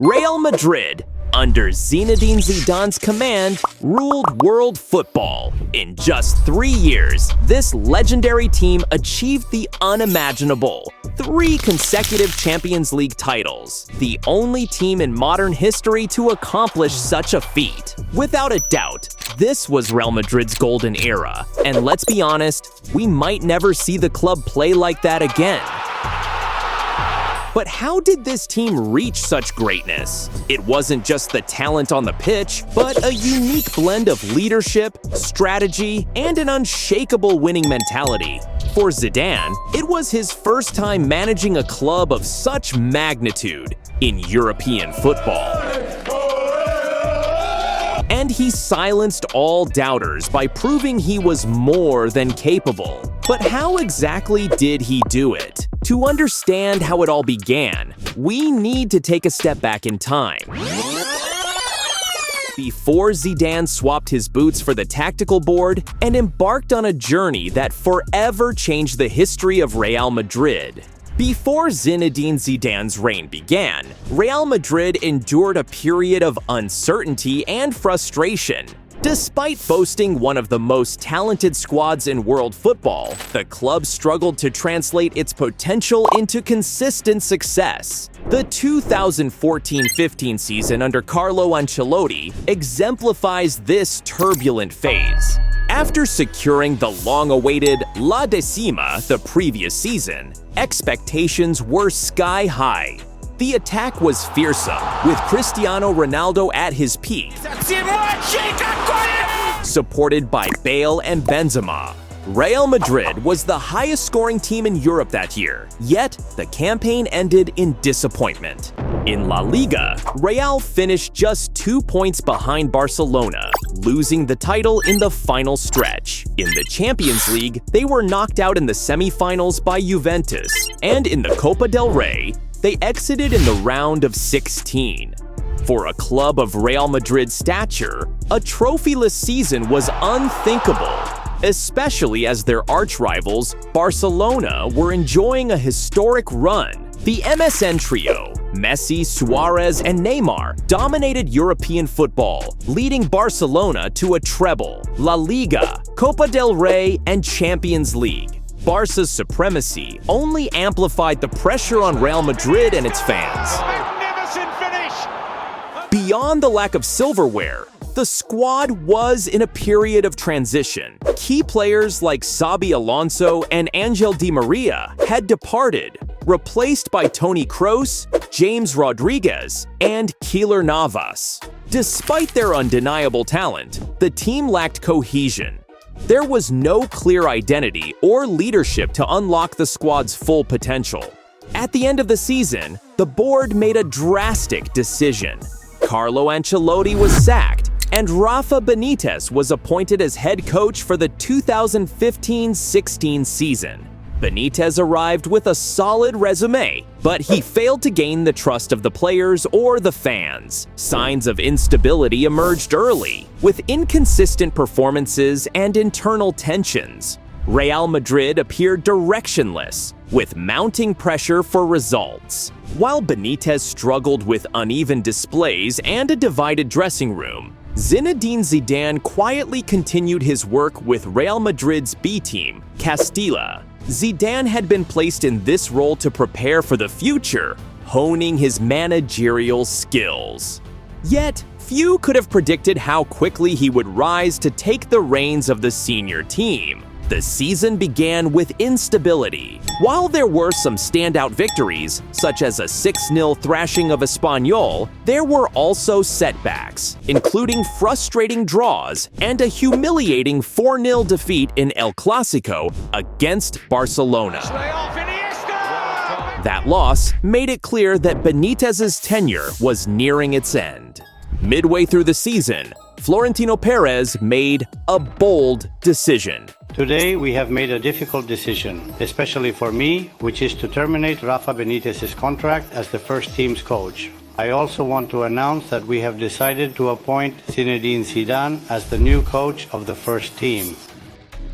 Real Madrid, under Zinedine Zidane's command, ruled world football. In just 3 years, this legendary team achieved the unimaginable: 3 consecutive Champions League titles, the only team in modern history to accomplish such a feat. Without a doubt, this was Real Madrid's golden era, and let's be honest, we might never see the club play like that again. But how did this team reach such greatness? It wasn't just the talent on the pitch, but a unique blend of leadership, strategy, and an unshakable winning mentality. For Zidane, it was his first time managing a club of such magnitude in European football. And he silenced all doubters by proving he was more than capable. But how exactly did he do it? To understand how it all began, we need to take a step back in time. Before Zidane swapped his boots for the tactical board and embarked on a journey that forever changed the history of Real Madrid. Before Zinedine Zidane's reign began, Real Madrid endured a period of uncertainty and frustration. Despite boasting one of the most talented squads in world football, the club struggled to translate its potential into consistent success. The 2014-15 season under Carlo Ancelotti exemplifies this turbulent phase. After securing the long-awaited La Decima the previous season, expectations were sky-high. The attack was fearsome, with Cristiano Ronaldo at his peak, supported by Bale and Benzema. Real Madrid was the highest-scoring team in Europe that year, yet the campaign ended in disappointment. In La Liga, Real finished just 2 points behind Barcelona, losing the title in the final stretch. In the Champions League, they were knocked out in the semi-finals by Juventus, and in the Copa del Rey, they exited in the round of 16. For a club of Real Madrid's stature, a trophyless season was unthinkable, especially as their arch-rivals, Barcelona, were enjoying a historic run. The MSN trio, Messi, Suarez, and Neymar, dominated European football, leading Barcelona to a treble: La Liga, Copa del Rey, and Champions League. Barca's supremacy only amplified the pressure on Real Madrid and its fans. Magnificent finish! Beyond the lack of silverware, the squad was in a period of transition. Key players like Xabi Alonso and Angel Di Maria had departed, replaced by Toni Kroos, James Rodriguez, and Keylor Navas. Despite their undeniable talent, the team lacked cohesion. There was no clear identity or leadership to unlock the squad's full potential. At the end of the season, the board made a drastic decision. Carlo Ancelotti was sacked, and Rafa Benítez was appointed as head coach for the 2015-16 season. Benítez arrived with a solid resume, but he failed to gain the trust of the players or the fans. Signs of instability emerged early, with inconsistent performances and internal tensions. Real Madrid appeared directionless, with mounting pressure for results. While Benítez struggled with uneven displays and a divided dressing room, Zinedine Zidane quietly continued his work with Real Madrid's B team, Castilla. Zidane had been placed in this role to prepare for the future, honing his managerial skills. Yet, few could have predicted how quickly he would rise to take the reins of the senior team. The season began with instability. While there were some standout victories, such as a 6-0 thrashing of Espanyol, there were also setbacks, including frustrating draws and a humiliating 4-0 defeat in El Clásico against Barcelona. That loss made it clear that Benítez's tenure was nearing its end. Midway through the season, Florentino Perez made a bold decision. Today we have made a difficult decision, especially for me, which is to terminate Rafa Benítez's contract as the first team's coach. I also want to announce that we have decided to appoint Zinedine Zidane as the new coach of the first team.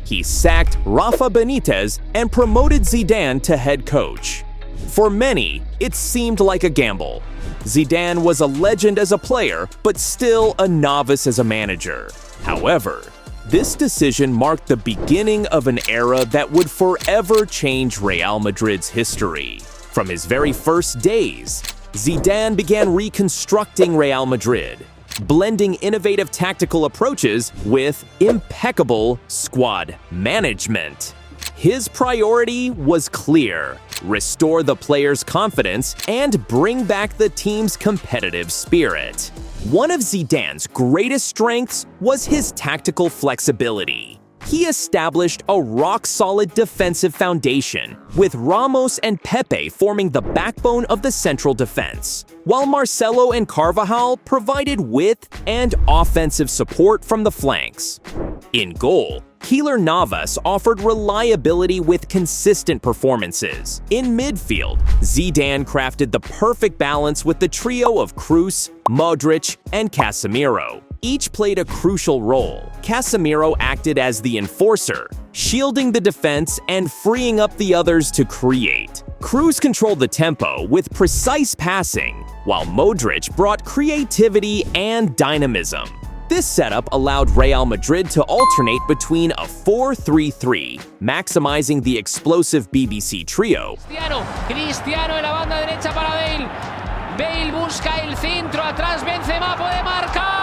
He sacked Rafa Benítez and promoted Zidane to head coach. For many, it seemed like a gamble. Zidane was a legend as a player, but still a novice as a manager. However, this decision marked the beginning of an era that would forever change Real Madrid's history. From his very first days, Zidane began reconstructing Real Madrid, blending innovative tactical approaches with impeccable squad management. His priority was clear: restore the players' confidence and bring back the team's competitive spirit. One of Zidane's greatest strengths was his tactical flexibility. He established a rock-solid defensive foundation, with Ramos and Pepe forming the backbone of the central defense, while Marcelo and Carvajal provided width and offensive support from the flanks. In goal, Keylor Navas offered reliability with consistent performances. In midfield, Zidane crafted the perfect balance with the trio of Kroos, Modrić, and Casemiro. Each played a crucial role. Casemiro acted as the enforcer, shielding the defense and freeing up the others to create. Kroos controlled the tempo with precise passing, while Modrić brought creativity and dynamism. This setup allowed Real Madrid to alternate between a 4-3-3, maximizing the explosive BBC trio. Cristiano en la banda derecha para Bale. Bale busca el centro, atrás Benzema puede marcar.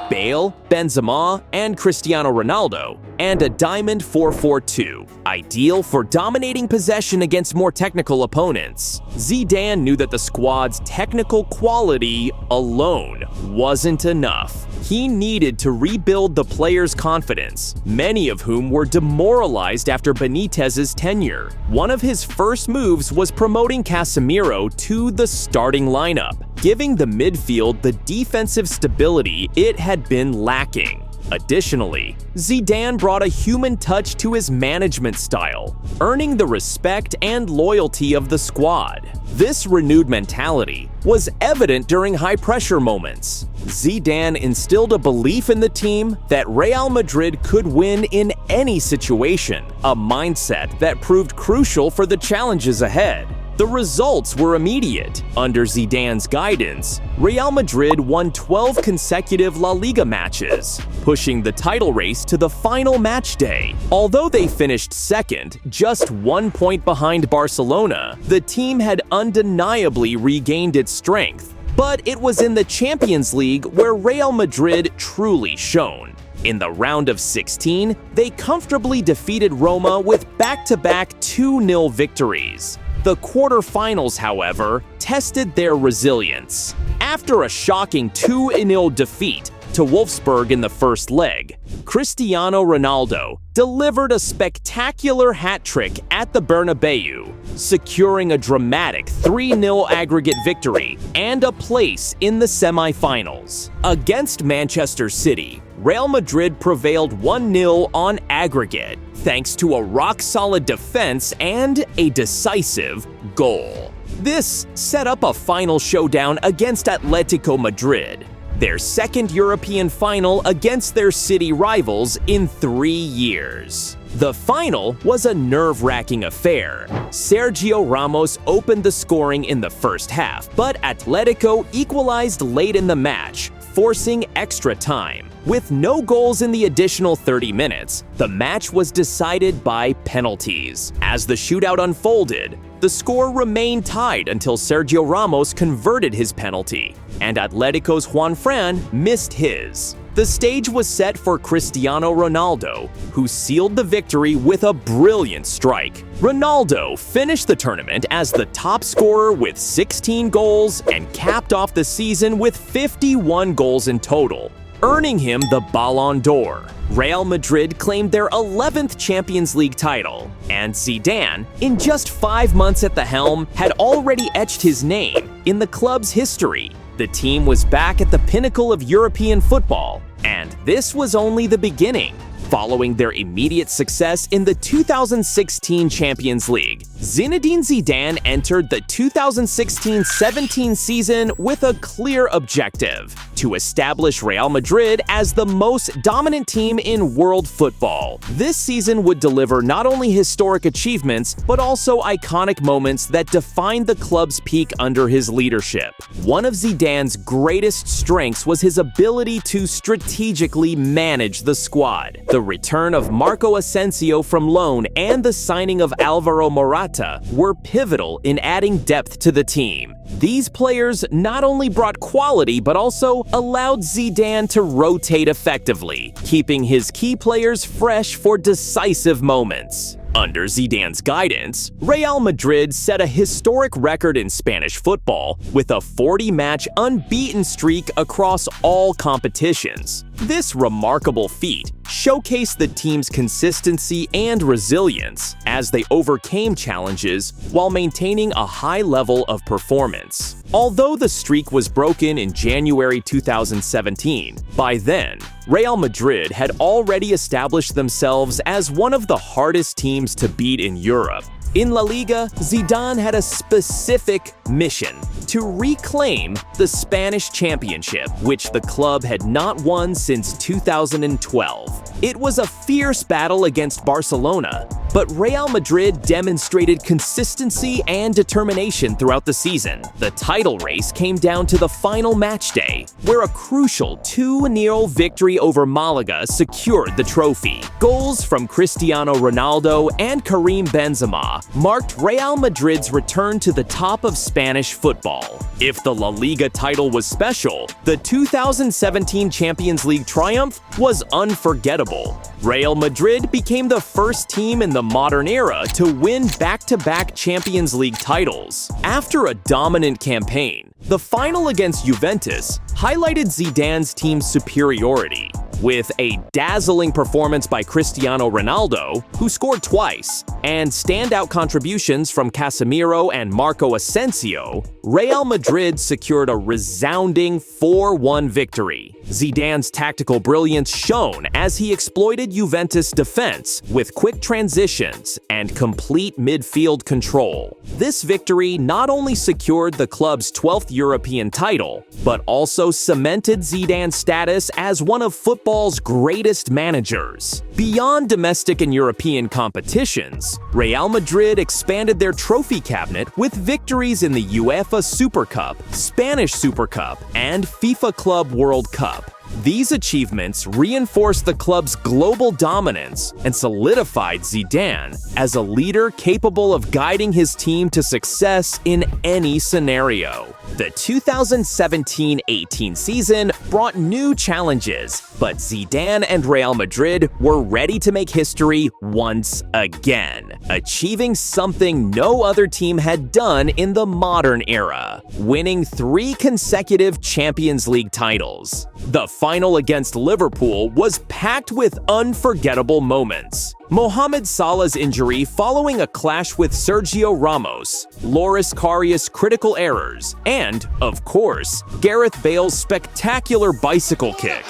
Bale, Benzema, and Cristiano Ronaldo, and a diamond 4-4-2, ideal for dominating possession against more technical opponents. Zidane knew that the squad's technical quality alone wasn't enough. He needed to rebuild the players' confidence, many of whom were demoralized after Benítez's tenure. One of his first moves was promoting Casemiro to the starting lineup, giving the midfield the defensive stability it had been lacking. Additionally, Zidane brought a human touch to his management style, earning the respect and loyalty of the squad. This renewed mentality was evident during high-pressure moments. Zidane instilled a belief in the team that Real Madrid could win in any situation, a mindset that proved crucial for the challenges ahead. The results were immediate. Under Zidane's guidance, Real Madrid won 12 consecutive La Liga matches, pushing the title race to the final match day. Although they finished second, just 1 point behind Barcelona, the team had undeniably regained its strength. But it was in the Champions League where Real Madrid truly shone. In the round of 16, they comfortably defeated Roma with back-to-back 2-0 victories. The quarterfinals, however, tested their resilience. After a shocking 2-0 defeat to Wolfsburg in the first leg, Cristiano Ronaldo delivered a spectacular hat-trick at the Bernabeu, securing a dramatic 3-0 aggregate victory and a place in the semi-finals. Against Manchester City, Real Madrid prevailed 1-0 on aggregate, thanks to a rock-solid defense and a decisive goal. This set up a final showdown against Atletico Madrid, their second European final against their city rivals in 3 years. The final was a nerve-wracking affair. Sergio Ramos opened the scoring in the first half, but Atletico equalized late in the match, forcing extra time. With no goals in the additional 30 minutes, the match was decided by penalties. As the shootout unfolded, the score remained tied until Sergio Ramos converted his penalty, and Atletico's Juanfran missed his. The stage was set for Cristiano Ronaldo, who sealed the victory with a brilliant strike. Ronaldo finished the tournament as the top scorer with 16 goals and capped off the season with 51 goals in total, earning him the Ballon d'Or. Real Madrid claimed their 11th Champions League title, and Zidane, in just 5 months at the helm, had already etched his name in the club's history. The team was back at the pinnacle of European football, and this was only the beginning. Following their immediate success in the 2016 Champions League, Zinedine Zidane entered the 2016-17 season with a clear objective: to establish Real Madrid as the most dominant team in world football. This season would deliver not only historic achievements, but also iconic moments that defined the club's peak under his leadership. One of Zidane's greatest strengths was his ability to strategically manage the squad. The return of Marco Asensio from loan and the signing of Alvaro Morata were pivotal in adding depth to the team. These players not only brought quality, but also allowed Zidane to rotate effectively, keeping his key players fresh for decisive moments. Under Zidane's guidance, Real Madrid set a historic record in Spanish football with a 40-match unbeaten streak across all competitions. This remarkable feat showcased the team's consistency and resilience as they overcame challenges while maintaining a high level of performance. Although the streak was broken in January 2017, by then, Real Madrid had already established themselves as one of the hardest teams to beat in Europe. In La Liga, Zidane had a specific mission: to reclaim the Spanish championship, which the club had not won since 2012. It was a fierce battle against Barcelona, but Real Madrid demonstrated consistency and determination throughout the season. The title race came down to the final match day, where a crucial 2-0 victory over Malaga secured the trophy. Goals from Cristiano Ronaldo and Karim Benzema marked Real Madrid's return to the top of Spanish football. If the La Liga title was special, the 2017 Champions League triumph was unforgettable. Real Madrid became the first team in the modern era to win back-to-back Champions League titles. After a dominant campaign, the final against Juventus highlighted Zidane's team's superiority. With a dazzling performance by Cristiano Ronaldo, who scored twice, and standout contributions from Casemiro and Marco Asensio, Real Madrid secured a resounding 4-1 victory. Zidane's tactical brilliance shone as he exploited Juventus' defense with quick transitions and complete midfield control. This victory not only secured the club's 12th European title, but also cemented Zidane's status as one of football's greatest managers. Beyond domestic and European competitions, Real Madrid expanded their trophy cabinet with victories in the UEFA Super Cup, Spanish Super Cup, and FIFA Club World Cup. These achievements reinforced the club's global dominance and solidified Zidane as a leader capable of guiding his team to success in any scenario. The 2017-18 season brought new challenges, but Zidane and Real Madrid were ready to make history once again, achieving something no other team had done in the modern era: winning 3 consecutive Champions League titles. The final against Liverpool was packed with unforgettable moments. Mohamed Salah's injury following a clash with Sergio Ramos, Loris Karius' critical errors, and, of course, Gareth Bale's spectacular bicycle kick.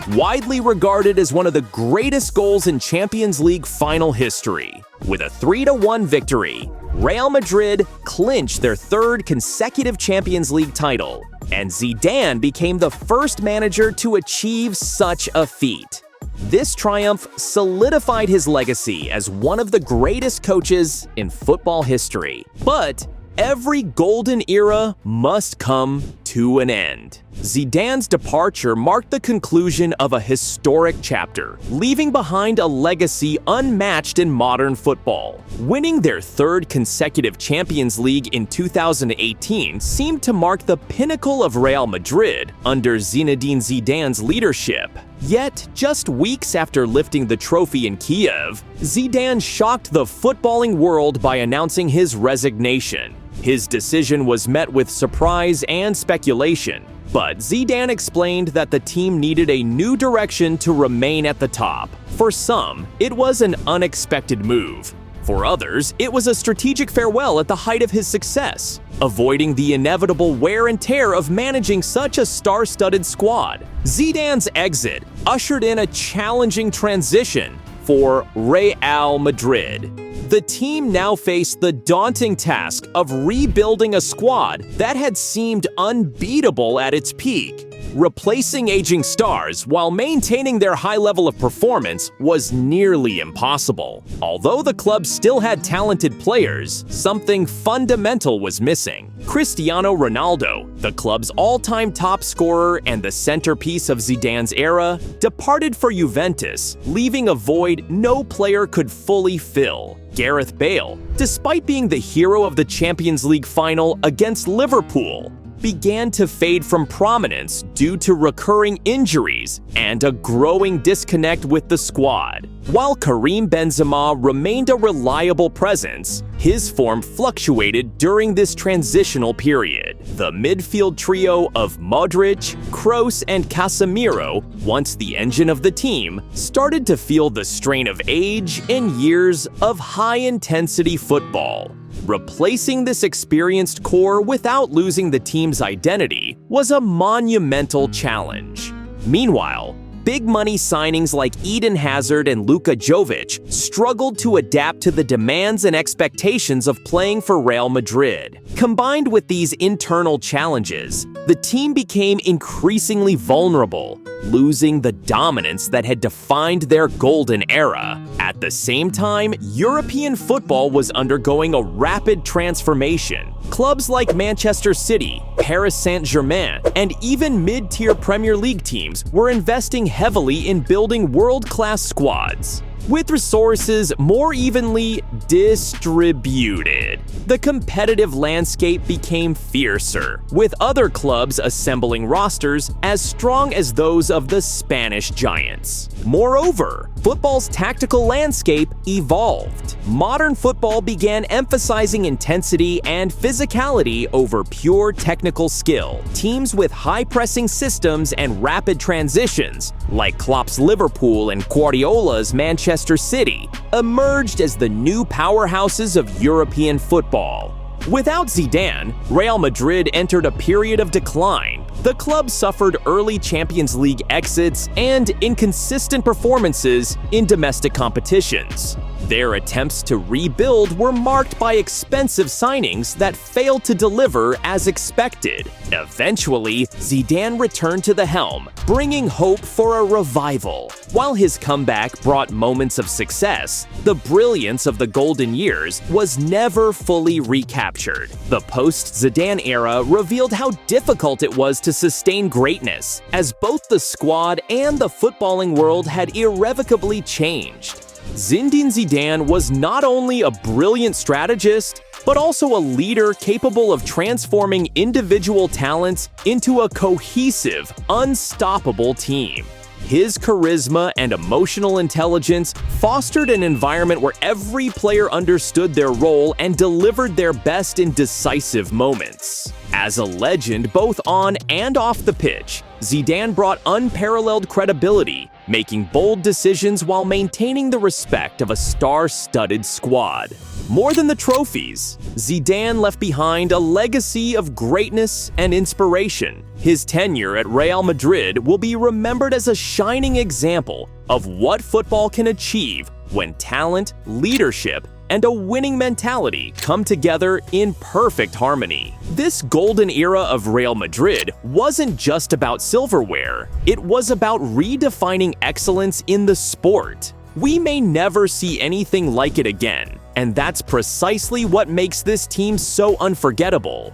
Widely regarded as one of the greatest goals in Champions League final history. With a 3-1 victory, Real Madrid clinched their 3rd consecutive Champions League title, and Zidane became the first manager to achieve such a feat. This triumph solidified his legacy as one of the greatest coaches in football history. But every golden era must come to an end. Zidane's departure marked the conclusion of a historic chapter, leaving behind a legacy unmatched in modern football. Winning their 3rd consecutive Champions League in 2018 seemed to mark the pinnacle of Real Madrid under Zinedine Zidane's leadership. Yet, just weeks after lifting the trophy in Kiev, Zidane shocked the footballing world by announcing his resignation. His decision was met with surprise and speculation, but Zidane explained that the team needed a new direction to remain at the top. For some, it was an unexpected move. For others, it was a strategic farewell at the height of his success, avoiding the inevitable wear and tear of managing such a star-studded squad. Zidane's exit ushered in a challenging transition for Real Madrid. The team now faced the daunting task of rebuilding a squad that had seemed unbeatable at its peak. Replacing aging stars while maintaining their high level of performance was nearly impossible. Although the club still had talented players, something fundamental was missing. Cristiano Ronaldo, the club's all-time top scorer and the centerpiece of Zidane's era, departed for Juventus, leaving a void no player could fully fill. Gareth Bale, despite being the hero of the Champions League final against Liverpool, began to fade from prominence due to recurring injuries and a growing disconnect with the squad. While Karim Benzema remained a reliable presence, his form fluctuated during this transitional period. The midfield trio of Modrić, Kroos, and Casemiro, once the engine of the team, started to feel the strain of age and years of high-intensity football. Replacing this experienced core without losing the team's identity was a monumental challenge. Meanwhile, big-money signings like Eden Hazard and Luka Jovic struggled to adapt to the demands and expectations of playing for Real Madrid. Combined with these internal challenges, the team became increasingly vulnerable, losing the dominance that had defined their golden era. At the same time, European football was undergoing a rapid transformation. Clubs like Manchester City, Paris Saint-Germain, and even mid-tier Premier League teams were investing heavily in building world-class squads. With resources more evenly distributed, the competitive landscape became fiercer, with other clubs assembling rosters as strong as those of the Spanish giants. Moreover, football's tactical landscape evolved. Modern football began emphasizing intensity and physicality over pure technical skill. Teams with high-pressing systems and rapid transitions, like Klopp's Liverpool and Guardiola's Manchester City, emerged as the new powerhouses of European football. Without Zidane, Real Madrid entered a period of decline. The club suffered early Champions League exits and inconsistent performances in domestic competitions. Their attempts to rebuild were marked by expensive signings that failed to deliver as expected. Eventually, Zidane returned to the helm, bringing hope for a revival. While his comeback brought moments of success, the brilliance of the golden years was never fully recaptured. The post-Zidane era revealed how difficult it was to sustain greatness, as both the squad and the footballing world had irrevocably changed. Zinedine Zidane was not only a brilliant strategist, but also a leader capable of transforming individual talents into a cohesive, unstoppable team. His charisma and emotional intelligence fostered an environment where every player understood their role and delivered their best in decisive moments. As a legend both on and off the pitch, Zidane brought unparalleled credibility, making bold decisions while maintaining the respect of a star-studded squad. More than the trophies, Zidane left behind a legacy of greatness and inspiration. His tenure at Real Madrid will be remembered as a shining example of what football can achieve when talent, leadership, and a winning mentality come together in perfect harmony. This golden era of Real Madrid wasn't just about silverware, it was about redefining excellence in the sport. We may never see anything like it again, and that's precisely what makes this team so unforgettable.